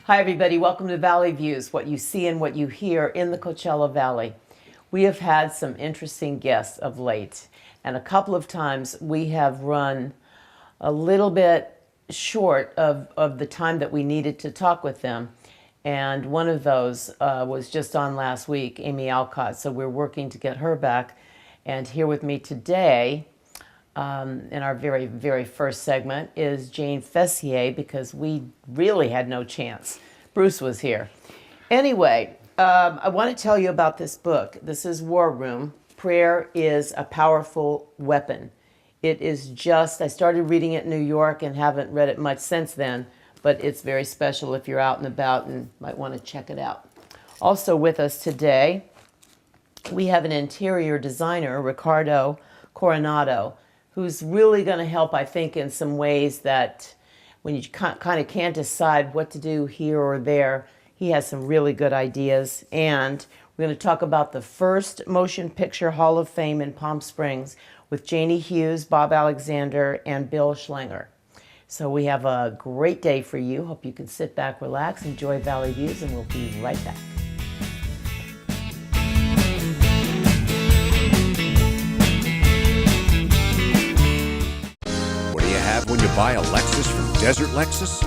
Hi, everybody. Welcome to Valley Views, what you see and what you hear in the Coachella Valley. We have had some interesting guests of late, and a couple of times we have run a little bit short of the time that we needed to talk with them. And one of those was just on last week, Amy Alcott. So we're working to get her back. And here with me today, in our very, very first segment, is Jane Fessier, because we really had no chance. Bruce was here. Anyway, I want to tell you about this book. This is War Room. Prayer is a Powerful Weapon. It is just, I started reading it in New York and haven't read it much since then, but it's very special if you're out and about and might want to check it out. Also with us today, we have an interior designer, Ricardo Coronado, who's really going to help, I think, in some ways that when you kind of can't decide what to do here or there, he has some really good ideas. And we're going to talk about the first Motion Picture Hall of Fame in Palm Springs with Janie Hughes, Bob Alexander, and Bill Schlanger. So we have a great day for you. Hope you can sit back, relax, enjoy Valley Views, and we'll be right back. When you buy a Lexus from Desert Lexus?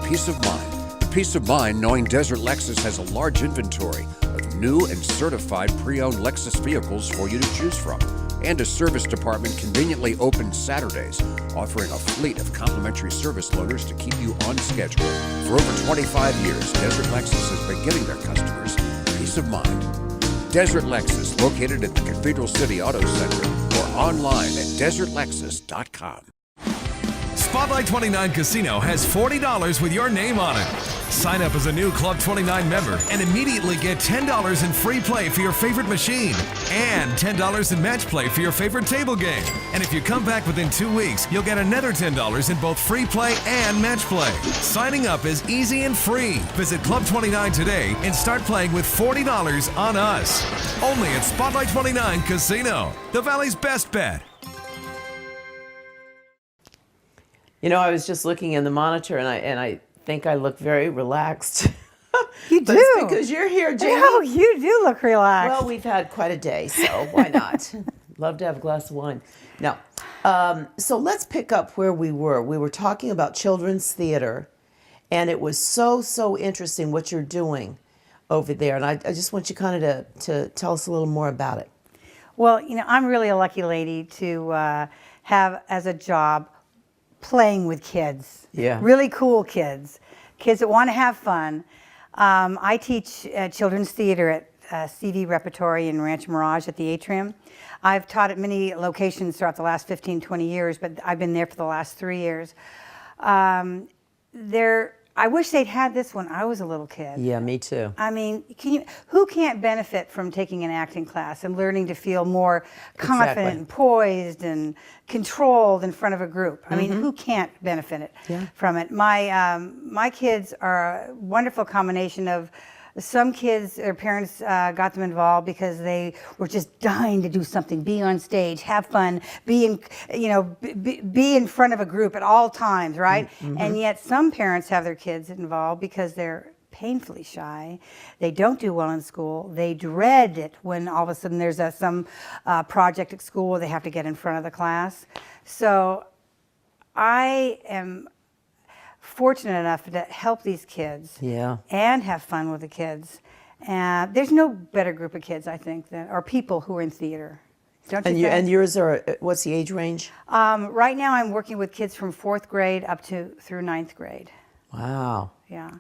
Peace of mind. Peace of mind knowing Desert Lexus has a large inventory of new and certified pre-owned Lexus vehicles for you to choose from, and a service department conveniently open Saturdays, offering a fleet of complimentary service loaners to keep you on schedule. For over 25 years, Desert Lexus has been giving their customers peace of mind. Desert Lexus, located at the Cathedral City Auto Center, or online at desertlexus.com. Spotlight 29 Casino has $40 with your name on it. Sign up as a new Club 29 member and immediately get $10 in free play for your favorite machine and $10 in match play for your favorite table game. And if you come back within 2 weeks, you'll get another $10 in both free play and match play. Signing up is easy and free. Visit Club 29 today and start playing with $40 on us. Only at Spotlight 29 Casino, the Valley's best bet. You know, I was just looking in the monitor, and I think I look very relaxed. You do. It's because you're here, Janie. Oh, you do look relaxed. Well, we've had quite a day, so why not? Love to have a glass of wine. No. So let's pick up where we were. We were talking about children's theater, and it was so interesting what you're doing over there. And I just want you kind of to tell us a little more about it. Well, you know, I'm really a lucky lady to have as a job playing with kids. Yeah. Really cool kids. Kids that want to have fun. I teach children's theater at CD Repertory in Rancho Mirage at the Atrium. I've taught at many locations throughout the last 15, 20 years, but I've been there for the last 3 years. I wish they'd had this when I was a little kid. Yeah, me too. I mean, who can't benefit from taking an acting class and learning to feel more confident and poised and controlled in front of a group? I mean, who can't benefit from it? My kids are a wonderful combination of some kids, their parents got them involved because they were just dying to do something, be on stage, have fun, be in front of a group at all times, right? And yet some parents have their kids involved because they're painfully shy. They don't do well in school. They dread it when all of a sudden there's some project at school where they have to get in front of the class. So I am fortunate enough to help these kids and have fun with the kids. And there's no better group of kids, I think, or people who are in theater. Don't you think? And yours are, what's the age range? Right now I'm working with kids from 4th grade up through 9th grade. Wow. Yeah.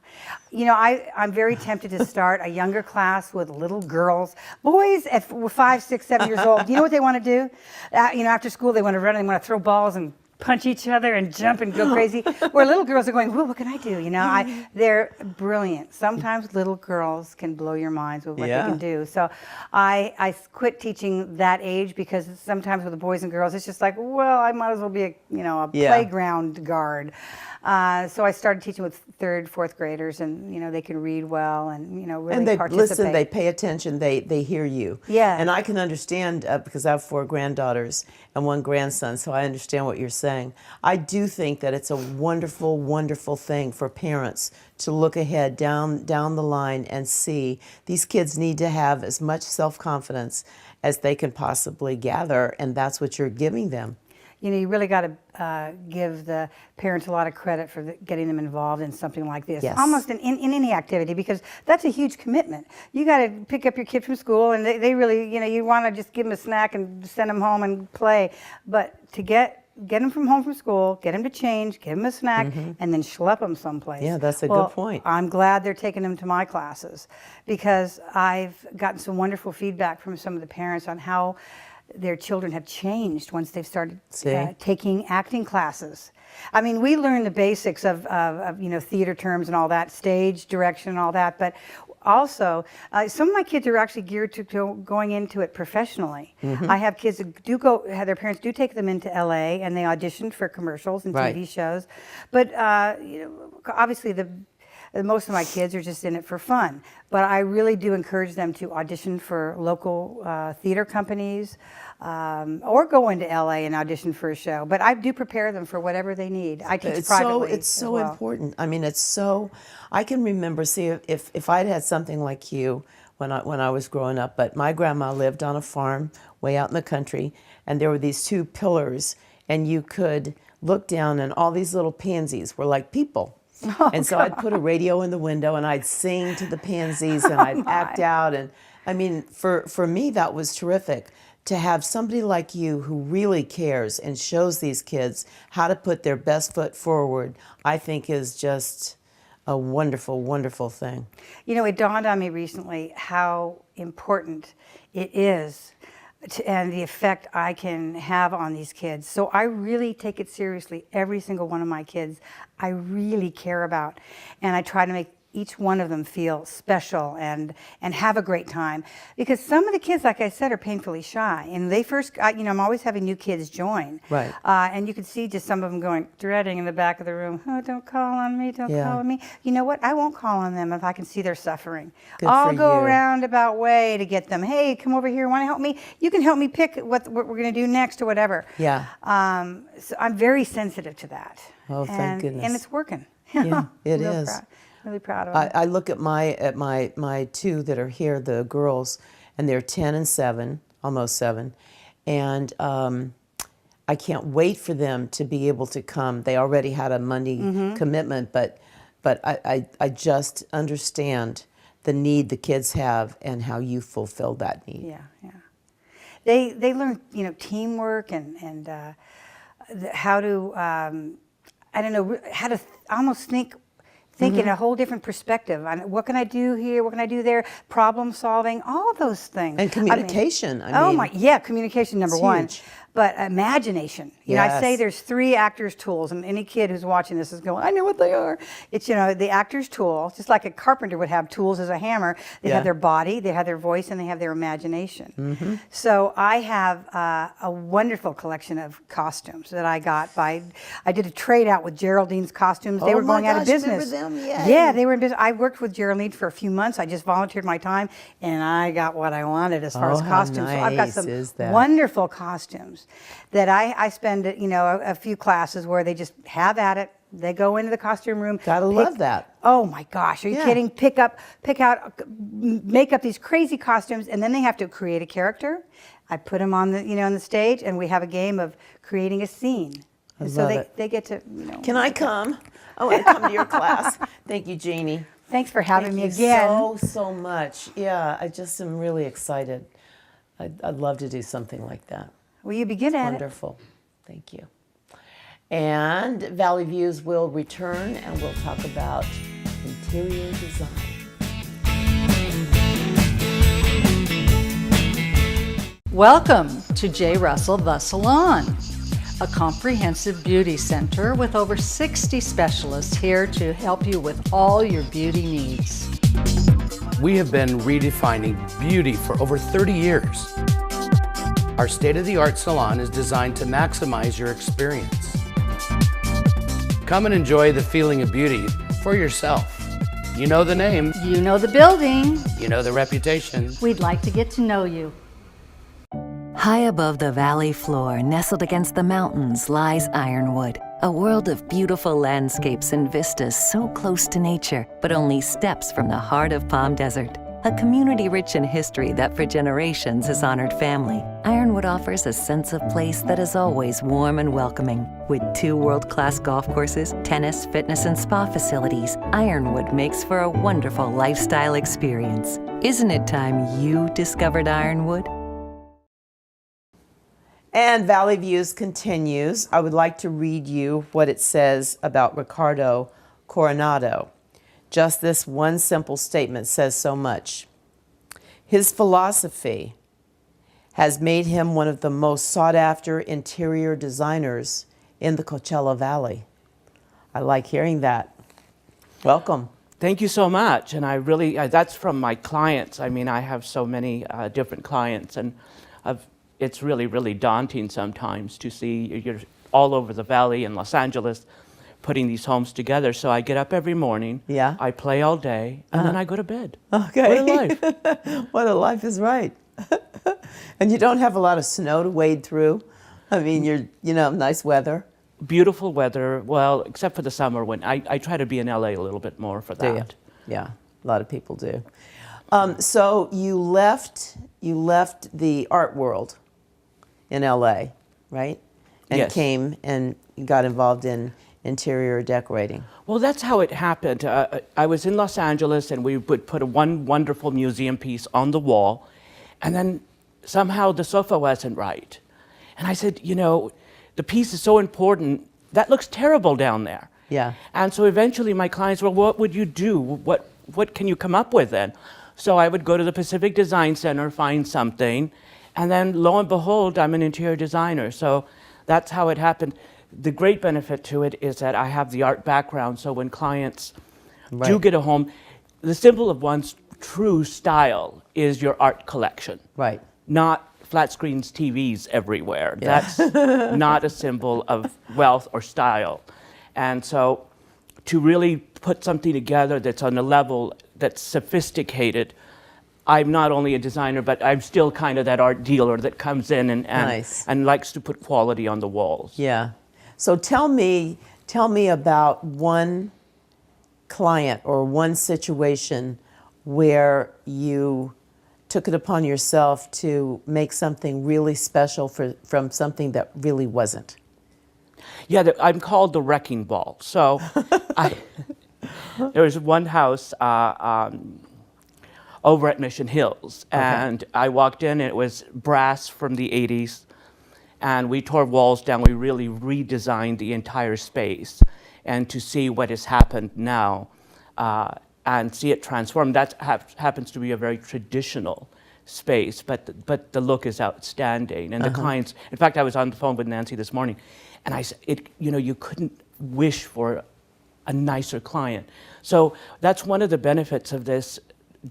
You know, I'm very tempted to start a younger class with little girls. Boys at 5, 6, 7 years old, you know what they want to do? After school they want to run and they want to throw balls and punch each other and jump and go crazy. Where little girls are going, well, what can I do? You know, they're brilliant. Sometimes little girls can blow your minds with what they can do. So I quit teaching that age because sometimes with the boys and girls, it's just like, well, I might as well be a playground guard. So I started teaching with 3rd, 4th graders, and they can read well and really and they participate. listen, they pay attention, they hear you. Yeah. And I can understand because I have 4 granddaughters and 1 grandson, so I understand what you're saying. saying. I do think that it's a wonderful, wonderful thing for parents to look ahead down the line and see these kids need to have as much self-confidence as they can possibly gather, and that's what you're giving them. You know, you really got to give the parents a lot of credit for getting them involved in something like this. Yes. Almost in any activity, because that's a huge commitment. You got to pick up your kid from school, and they really, you know, you want to just give them a snack and send them home and play. But to get them from home from school, get them to change, give them a snack, and then schlep them someplace. Yeah, that's a good point. I'm glad they're taking them to my classes, because I've gotten some wonderful feedback from some of the parents on how their children have changed once they've started taking acting classes. I mean, we learn the basics of you know, theater terms and all that, stage direction and all that, but also some of my kids are actually geared to going into it professionally. I have kids that do their parents do take them into LA, and they audition for commercials and TV shows, but you know, obviously most of my kids are just in it for fun, but I really do encourage them to audition for local theater companies, or go into LA and audition for a show. But I do prepare them for whatever they need. I teach privately. It's so important. I mean, it's so. I can remember, see, if I'd had something like you when I was growing up, but my grandma lived on a farm way out in the country, and there were these two pillars, and you could look down, and all these little pansies were like people. And so I'd put a radio in the window, and I'd sing to the pansies, and I'd act out. And I mean, for me, that was terrific to have somebody like you who really cares and shows these kids how to put their best foot forward. I think is just a wonderful, wonderful thing. You know, it dawned on me recently how important it is and the effect I can have on these kids. So I really take it seriously. Every single one of my kids I really care about, and I try to make each one of them feel special and have a great time. Because some of the kids, like I said, are painfully shy. And they first, you know, I'm always having new kids join. Right. And you can see just some of them dreading in the back of the room, oh, don't call on me, don't call on me. You know what? I won't call on them if I can see they're suffering. I'll go a roundabout way to get them. Hey, come over here, want to help me? You can help me pick what we're going to do next or whatever. Yeah. So I'm very sensitive to that. Oh, thank goodness. And it's working. Yeah, it is. Really proud of them. I look at my two that are here, the girls, and they're 10 and 7, almost 7, and I can't wait for them to be able to come. They already had a Monday commitment, but I just understand the need the kids have and how you fulfill that need. Yeah, yeah. They learn, you know, teamwork and how to I don't know, how to almost think in a whole different perspective on what can I do here, what can I do there, problem solving, all those things. And communication. Communication number one. Huge. But imagination. You know, I say there's 3 actors' tools, and any kid who's watching this is going, I know what they are. It's, you know, the actor's tool, just like a carpenter would have tools as a hammer. They have their body, they have their voice, and they have their imagination. So I have a wonderful collection of costumes that I got I did a trade out with Geraldine's costumes. They were going out of business. Remember them? Yay. Yeah, they were in business. I worked with Geraldine for a few months. I just volunteered my time, and I got what I wanted as far as costumes. So I've got some wonderful costumes that I spend, you know, a few classes where they just have at it. They go into the costume room. Gotta love that. Oh my gosh, are you kidding? Pick out, make up these crazy costumes, and then they have to create a character. I put them on the, you know, on the stage, and we have a game of creating a scene. And so they get to, you know. Can I come? I want to come to your class. Thank you, Jeannie. Thanks for having me again. Thank you so much. Yeah, I just am really excited. I'd love to do something like that. Will you be good at it? Wonderful. Thank you. And Valley Views will return, and we'll talk about interior design. Welcome to J. Russell The Salon, a comprehensive beauty center with over 60 specialists here to help you with all your beauty needs. We have been redefining beauty for over 30 years. Our state-of-the-art salon is designed to maximize your experience. Come and enjoy the feeling of beauty for yourself. You know the name. You know the building. You know the reputation. We'd like to get to know you. High above the valley floor, nestled against the mountains, lies Ironwood, a world of beautiful landscapes and vistas so close to nature, but only steps from the heart of Palm Desert. A community rich in history that for generations has honored family, Ironwood offers a sense of place that is always warm and welcoming. With 2 world-class golf courses, tennis, fitness, and spa facilities, Ironwood makes for a wonderful lifestyle experience. Isn't it time you discovered Ironwood? And Valley Views continues. I would like to read you what it says about Ricardo Coronado. Just this one simple statement says so much. His philosophy has made him one of the most sought-after interior designers in the Coachella Valley. I like hearing that. Welcome. Thank you so much. And I really, that's from my clients. I mean, I have so many different clients, and it's really, really daunting sometimes to see you're all over the valley in Los Angeles putting these homes together. So I get up every morning, I play all day, and then I go to bed. Okay. What a life. What a life is right. And you don't have a lot of snow to wade through. I mean, nice weather. Beautiful weather, well, except for the summer when I try to be in LA a little bit more for Do you? that. Yeah, a lot of people do. So you left the art world in LA, right? And Yes. came and got involved in interior decorating. Well, that's how it happened. I was in Los Angeles, and we would put one wonderful museum piece on the wall, and then somehow the sofa wasn't right. And I said, the piece is so important, that looks terrible down there. Yeah. And so eventually my clients were, what would you do? What can you come up with then? So I would go to the Pacific Design Center, find something, and then lo and behold, I'm an interior designer. So that's how it happened. The great benefit to it is that I have the art background, so when clients do Right. get a home, the symbol of one's true style is your art collection. Right. Not flat screens TVs everywhere. That's not a symbol of wealth or style. And so to really put something together that's on a level that's sophisticated, I'm not only a designer, but I'm still kind of that art dealer that comes in Nice. and likes to put quality on the walls. Yeah. So tell me about one client or one situation where you took it upon yourself to make something really special from something that really wasn't. Yeah, I'm called the wrecking ball. So there was one house over at Mission Hills, and I walked in, and it was brass from the 80s, and we tore walls down. We really redesigned the entire space, and to see what has happened now and see it transform, that happens to be a very traditional space, but the look is outstanding. And the clients, in fact, I was on the phone with Nancy this morning, and I said, you couldn't wish for a nicer client. So that's one of the benefits of this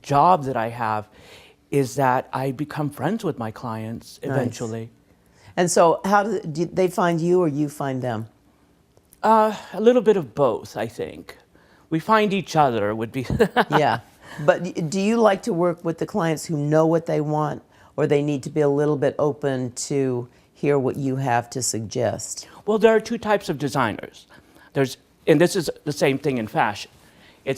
job that I have, is that I become friends with my clients eventually. And so how do they find you or you find them? A little bit of both, I think. We find each other would be. Yeah. But do you like to work with the clients who know what they want, or they need to be a little bit open to hear what you have to suggest? Well, there are 2 types of designers. And this is the same thing in fashion.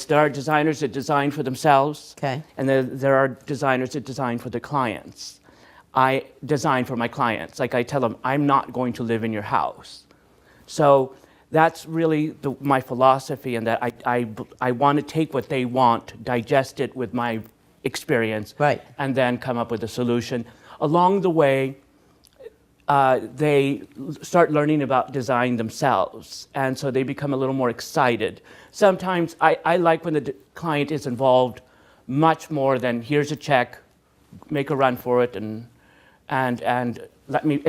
There are designers that design for themselves, and there are designers that design for their clients. I design for my clients. Like I tell them, I'm not going to live in your house. So that's really my philosophy, and that I want to take what they want, digest it with my experience, and then come up with a solution. Along the way, they start learning about design themselves, and so they become a little more excited. Sometimes I like when the client is involved much more than here's a check, make a run for it, and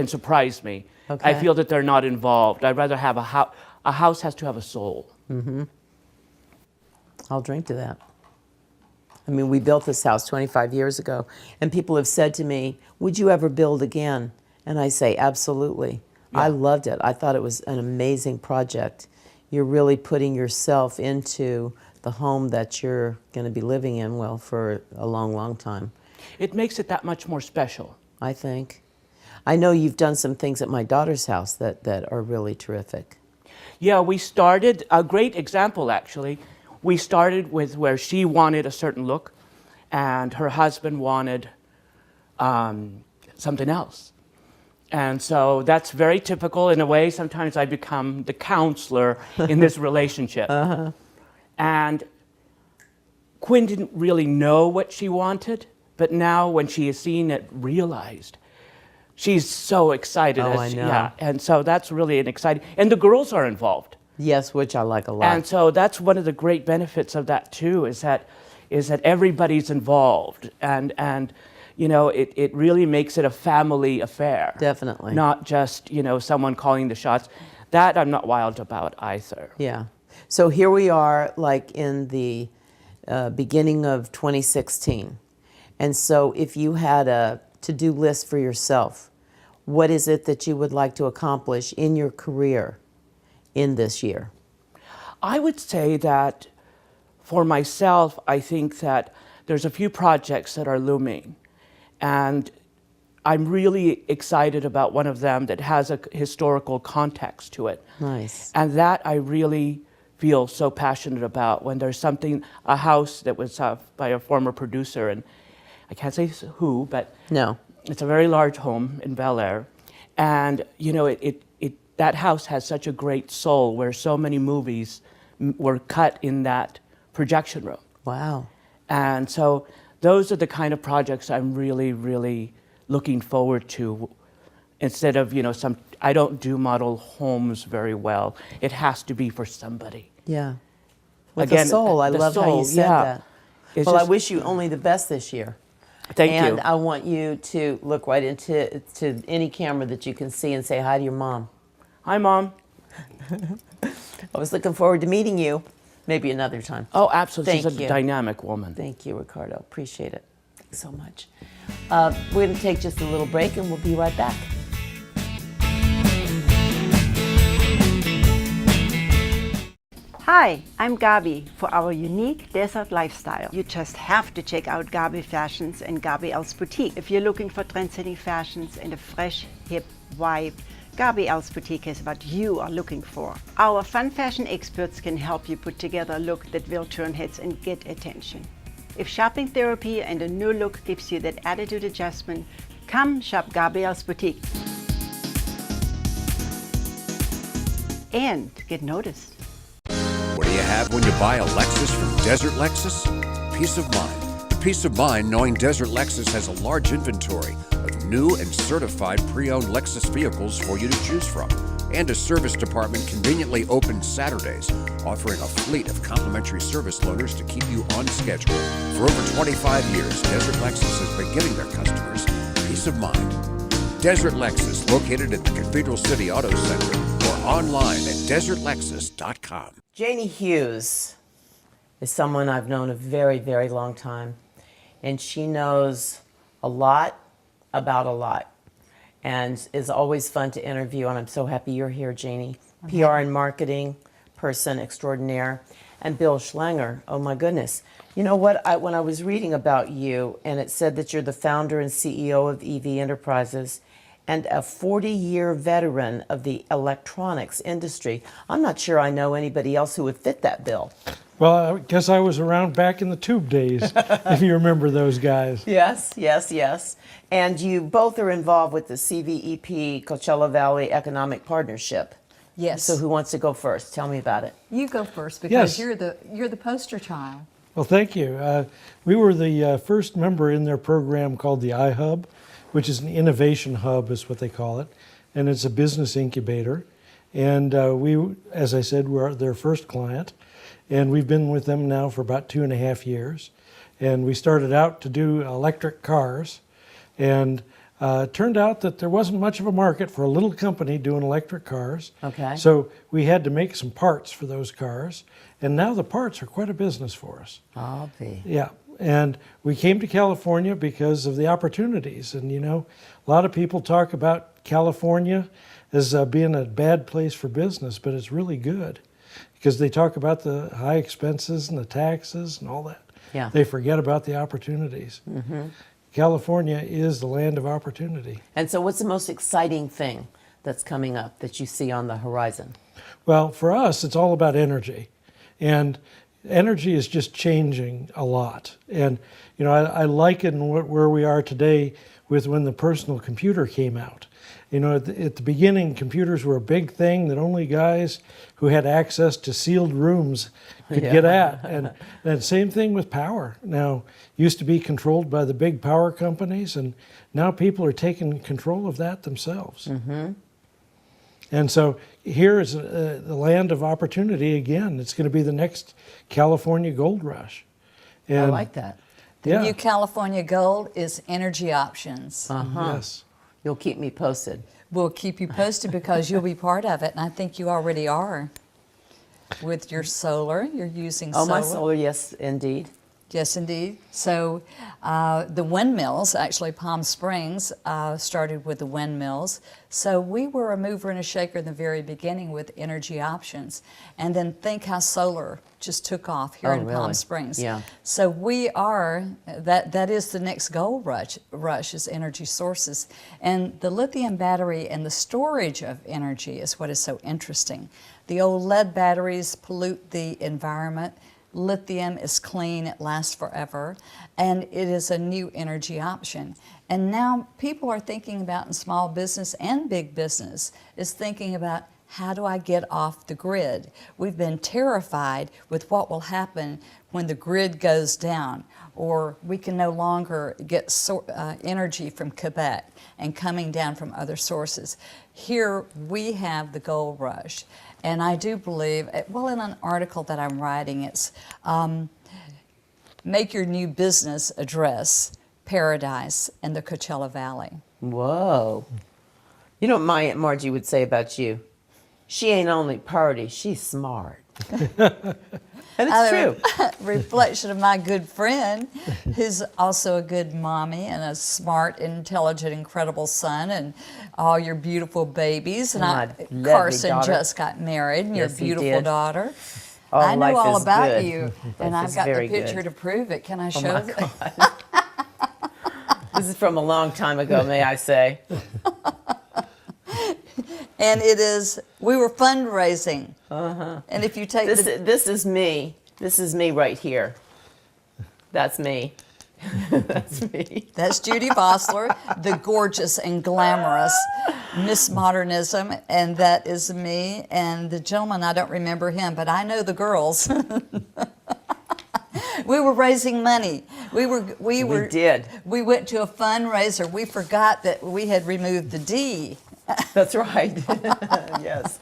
surprise me. I feel that they're not involved. I'd rather have a house has to have a soul. Mm-hmm. I'll drink to that. I mean, we built this house 25 years ago, and people have said to me, would you ever build again? And I say, absolutely. Yeah. I loved it. I thought it was an amazing project. You're really putting yourself into the home that you're going to be living in, for a long, long time. It makes it that much more special. I think. I know you've done some things at my daughter's house that are really terrific. Yeah, we started, a great example actually, we started with where she wanted a certain look and her husband wanted something else. And so that's very typical in a way. Sometimes I become the counselor in this relationship. And Quinn didn't really know what she wanted, but now when she has seen it realized, she's so excited. Oh, I know. Yeah, and so that's really an exciting, and the girls are involved. Yes, which I like a lot. And so that's one of the great benefits of that too, is that everybody's involved, and you know, it really makes it a family affair. Definitely. Not just, you know, someone calling the shots. That I'm not wild about either. Yeah. So here we are, like in the beginning of 2016. And so if you had a to-do list for yourself, what is it that you would like to accomplish in your career in this year? I would say that for myself, I think that there's a few projects that are looming. And I'm really excited about one of them that has a historical context to it. Nice. And that I really feel so passionate about when there's something, a house that was by a former producer, and I can't say who, but No. it's a very large home in Bel Air. And, you know, that house has such a great soul where so many movies were cut in that projection room. Wow. And so those are the kind of projects I'm really, really looking forward to. Instead of, you know, I don't do model homes very well. It has to be for somebody. Yeah. With Again, the soul. I the love how you soul, said yeah. that. It's Well, I just- wish you only the best this year. Thank and you. I want you to look right into any camera that you can see and say hi to your mom. Hi, Mom. I was looking forward to meeting you. Maybe another time. Oh, absolutely. Thank She's a you. dynamic woman. Thank you, Ricardo. Appreciate it. Thanks so much. We're going to take just a little break and we'll be right back. Hi, I'm Gabi for our unique desert lifestyle. You just have to check out Gabi Fashions and Gabi Els Boutique. If you're looking for trendsetting fashions and a fresh, hip vibe, Gabi Els Boutique is what you are looking for. Our fun fashion experts can help you put together a look that will turn heads and get attention. If shopping therapy and a new look gives you that attitude adjustment, come shop Gabi Els Boutique and get noticed. What do you have when you buy a Lexus from Desert Lexus? Peace of mind. Peace of mind knowing Desert Lexus has a large inventory of new and certified pre-owned Lexus vehicles for you to choose from, and a service department conveniently open Saturdays, offering a fleet of complimentary service loaners to keep you on schedule. For over 25 years, Desert Lexus has been giving their customers peace of mind. Desert Lexus, located at the Cathedral City Auto Center, or online at desertlexus.com. Janie Hughes is someone I've known a very, very long time, and she knows a lot about a lot, and is always fun to interview, and I'm so happy you're here, Janie. PR and marketing person extraordinaire. And Bill Schlanger, oh my goodness. You know what, when I was reading about you, and it said that you're the founder and CEO of EV Enterprises, and a 40-year veteran of the electronics industry. I'm not sure I know anybody else who would fit that bill. Well, I guess I was around back in the tube days, if you remember those guys. Yes, yes, yes. And you both are involved with the CVEP Coachella Valley Economic Partnership. Yes. So who wants to go first? Tell me about it. You go first because Yes. you're the poster child. Well, thank you. We were the first member in their program called the iHub, which is an innovation hub, is what they call it, and it's a business incubator. And we, as I said, we're their first client, and we've been with them now for about 2.5 years. And we started out to do electric cars, and it turned out that there wasn't much of a market for a little company doing electric cars. Okay. So we had to make some parts for those cars, and now the parts are quite a business for us. I'll be. Yeah, and we came to California because of the opportunities. And you know, a lot of people talk about California as being a bad place for business, but it's really good because they talk about the high expenses and the taxes and all that. Yeah. They forget about the opportunities. California is the land of opportunity. And so, what's the most exciting thing that's coming up that you see on the horizon? Well, for us, it's all about energy. And energy is just changing a lot. And, you know, I liken where we are today with when the personal computer came out. You know, at the beginning, computers were a big thing that only guys who had access to sealed rooms could get at. And same thing with power. Now, used to be controlled by the big power companies, and now people are taking control of that themselves. Mm-hmm. And so here is the land of opportunity again. It's going to be the next California gold rush. I like that. The new California gold is energy options. Yes. You'll keep me posted. We'll keep you posted because you'll be part of it, and I think you already are. With your solar, you're using solar. Oh, my solar, yes, indeed. Yes, indeed. So the windmills, actually Palm Springs started with the windmills. So we were a mover and a shaker in the very beginning with energy options. And then think how solar just took off here in Palm Springs. Yeah. So we are, that is the next gold rush is energy sources. And the lithium battery and the storage of energy is what is so interesting. The old lead batteries pollute the environment. Lithium is clean, it lasts forever, and it is a new energy option. And now people are thinking about, in small business and big business, is thinking about, how do I get off the grid? We've been terrified with what will happen when the grid goes down, or we can no longer get energy from Quebec and coming down from other sources. Here we have the gold rush. And I do believe, well, in an article that I'm writing, it's make your new business address paradise in the Coachella Valley. Whoa. You know what my Aunt Margie would say about you? She ain't only pretty, she's smart. And it's true. Reflection of my good friend, who's also a good mommy and a smart, intelligent, incredible son, and all your beautiful babies. And Carson daughter. just got married, and Yes, your he beautiful did. daughter. Oh, I know life all is about good. you, and Life I've is got the very picture good. to prove it. Can I show my it? God. This is from a long time ago, may I say. And it is, we were fundraising. And if you take This is me. This is me right here. That's me. That's me. That's Judy Vossler, the gorgeous and glamorous Miss Modernism, and that is me. And the gentleman, I don't remember him, but I know the girls. We were raising money. We did. We went to a fundraiser. We forgot that we had removed the D. That's right. Yes.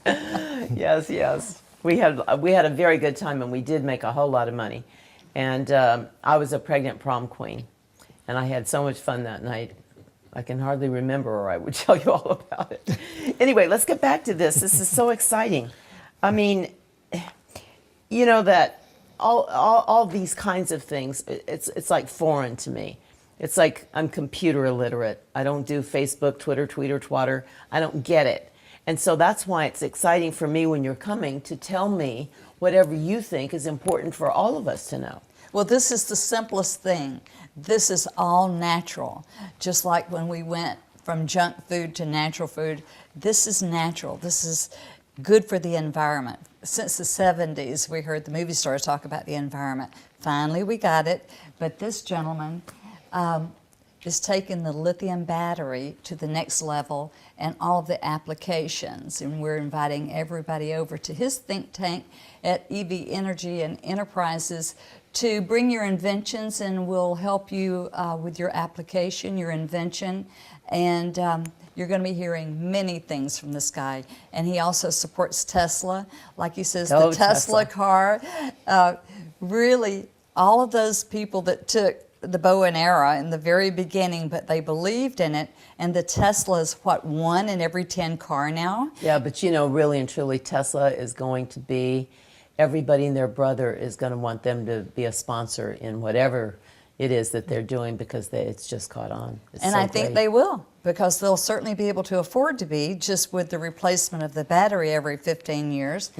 Yes, yes. We had a very good time, and we did make a whole lot of money. And I was a pregnant prom queen, and I had so much fun that night. I can hardly remember, or I would tell you all about it. Anyway, let's get back to this. This is so exciting. I mean, you know that all these kinds of things, it's like foreign to me. It's like I'm computer illiterate. I don't do Facebook, Twitter, tweeter, twatter. I don't get it. And so that's why it's exciting for me when you're coming to tell me whatever you think is important for all of us to know. Well, this is the simplest thing. This is all natural. Just like when we went from junk food to natural food, this is natural. This is good for the environment. Since the 70s, we heard the movie stars talk about the environment. Finally, we got it. But this gentleman is taking the lithium battery to the next level and all of the applications. And we're inviting everybody over to his think tank at EV Energy and Enterprises to bring your inventions, and we'll help you with your application, your invention. And you're going to be hearing many things from this guy. And he also supports Tesla. Like he says, the Tesla car. Really, all of those people that took the bow and arrow in the very beginning, but they believed in it. And the Tesla is, what, 1 in every 10 car now? Yeah, but you know, really and truly, Tesla is going to be, everybody and their brother is going to want them to be a sponsor in whatever it is that they're doing because it's just caught on. It's And so I think great. they will, because they'll certainly be able to afford to be, just with the replacement of the battery every 15 years.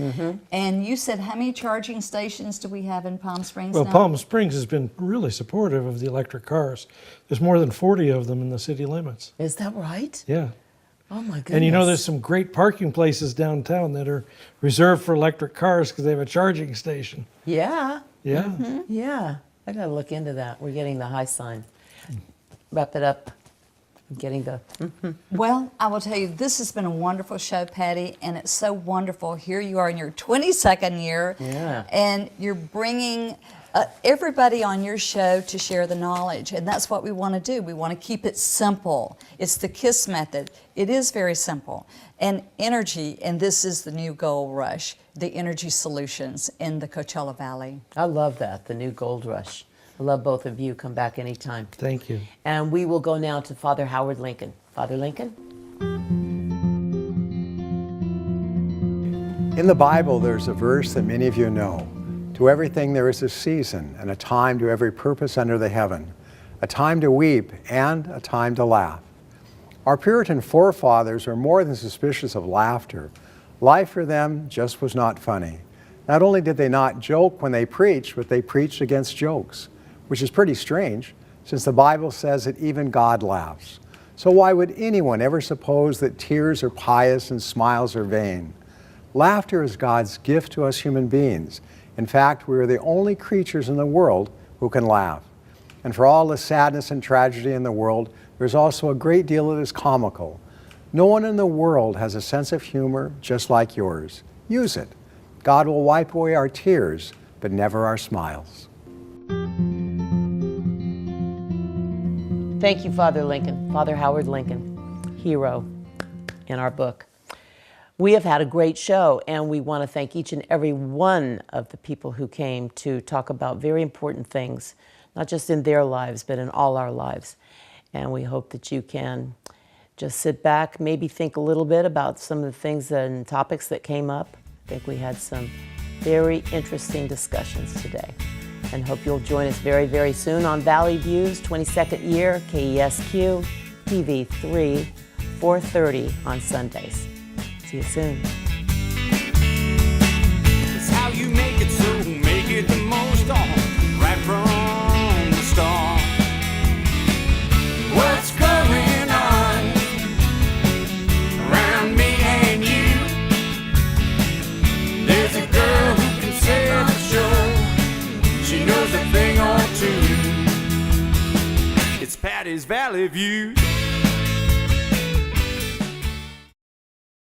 And you said, how many charging stations do we have in Palm Springs Well, now? Palm Springs has been really supportive of the electric cars. There's more than 40 of them in the city limits. Is that right? Yeah. Oh my goodness. And you know, there's some great parking places downtown that are reserved for electric cars because they have a charging station. Yeah. Yeah. Yeah. I got to look into that. We're getting the high sign. Wrap it up. I'm getting the. Well, I will tell you, this has been a wonderful show, Patty, and it's so wonderful. Here you are in your 22nd year, Yeah. and you're bringing everybody on your show to share the knowledge, and that's what we want to do. We want to keep it simple. It's the KISS method. It is very simple. And energy, and this is the new Gold Rush, the energy solutions in the Coachella Valley. I love that, the new Gold Rush. I love both of you. Come back anytime. Thank you. And we will go now to Father Howard Lincoln. Father Lincoln? In the Bible, there's a verse that many of you know. To everything there is a season, and a time to every purpose under the heaven, a time to weep and a time to laugh. Our Puritan forefathers were more than suspicious of laughter. Life for them just was not funny. Not only did they not joke when they preached, but they preached against jokes, which is pretty strange, since the Bible says that even God laughs. So why would anyone ever suppose that tears are pious and smiles are vain? Laughter is God's gift to us human beings. In fact, we are the only creatures in the world who can laugh. And for all the sadness and tragedy in the world, there's also a great deal that is comical. No one in the world has a sense of humor just like yours. Use it. God will wipe away our tears, but never our smiles. Thank you, Father Lincoln. Father Howard Lincoln, hero in our book. We have had a great show, and we want to thank each and every one of the people who came to talk about very important things, not just in their lives, but in all our lives. And we hope that you can just sit back, maybe think a little bit about some of the things and topics that came up. I think we had some very interesting discussions today. And hope you'll join us very, very soon on Valley Views, 22nd year, KESQ, TV 3, 4:30 on Sundays. See you soon. It's how you make it, so make it the most on, right from the start. What's going on around me and you? There's a girl who can say the show. She knows a thing or two. It's Patty's Valley View.